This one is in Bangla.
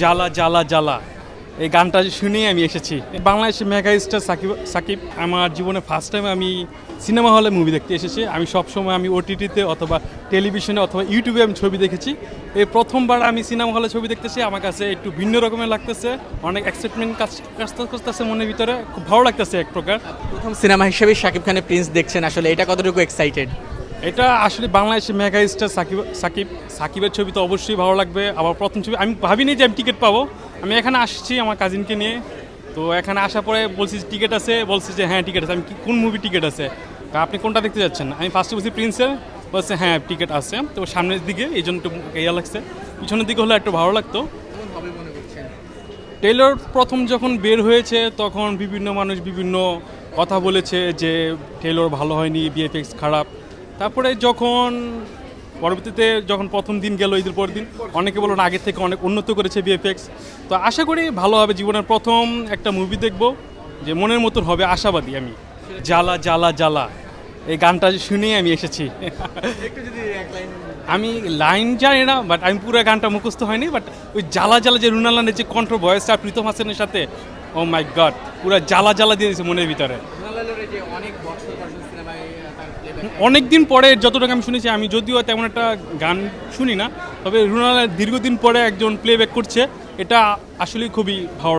জ্বালা জ্বালা জ্বালা এই গানটা শুনেই আমি এসেছি। বাংলাদেশের মেগা স্টার সাকিব আমার জীবনে ফার্স্ট টাইম আমি সিনেমা হলে মুভি দেখতে এসেছি। আমি সবসময় আমি ওটিটিতে অথবা টেলিভিশনে অথবা ইউটিউবে আমি ছবি দেখেছি। এই প্রথমবার আমি সিনেমা হলে ছবি দেখতেছি, আমার কাছে একটু ভিন্ন রকমের লাগতেছে, অনেক এক্সাইটমেন্ট কাজ করতেছে মনের ভিতরে, খুব ভালো লাগতেছে এক প্রকার। প্রথম সিনেমা হিসেবে শাকিব খানের প্রিন্স দেখছেন, আসলে এটা কতটুকু এক্সাইটেড? এটা আসলে বাংলাদেশের মেগা স্টার সাকিবের ছবি তো অবশ্যই ভালো লাগবে। আবার প্রথম ছবি আমি ভাবিনি যে আমি টিকিট পাবো। আমি এখানে আসছি আমার কাজিনকে নিয়ে, তো এখানে আসার পরে বলছি টিকিট আছে, বলছি যে হ্যাঁ টিকিট আছে। আমি কোন মুভি টিকিট আছে, আপনি কোনটা দেখতে যাচ্ছেন? আমি ফার্স্টে বলছি প্রিন্সের, বলছে হ্যাঁ টিকিট আছে। তো সামনের দিকে এই জন্য একটু ইয়া লাগছে, পিছনের দিকে হলে একটু ভালো লাগতো। টেইলর প্রথম যখন বের হয়েছে তখন বিভিন্ন মানুষ বিভিন্ন কথা বলেছে যে টেইলর ভালো হয়নি, ভিএফএক্স খারাপ। তারপরে পরবর্তীতে যখন প্রথম দিন গেল, ঈদের পরের দিন অনেকে বলল না আগের থেকে অনেক উন্নত করেছে ভিএফএক্স। তো আশা করি ভালো হবে, জীবনের প্রথম একটা মুভি দেখব যে মনের মতন হবে, আশাবাদী আমি। জ্বালা জ্বালা জ্বালা এই গানটা শুনেই আমি এসেছি। আমি লাইন জানি না, বাট আমি পুরো গানটা মুখস্থ হয়নি, বাট ওই জ্বালা জ্বালা যে রুনালানের যে কণ্ঠ ভয়েসটা প্রীতম হাসানের সাথে, ও মাই গড, পুরো জ্বালা জ্বালা দিয়ে দিয়েছে মনের ভিতরে। অনেক দিন পরে যতটুকু আমি শুনেছি, আমি যদিও তেমন একটা গান শুনি না, তবে রুনালার দীর্ঘদিন পরে একজন প্লেব্যাক করছে, এটা আসলে খুবই ভালো।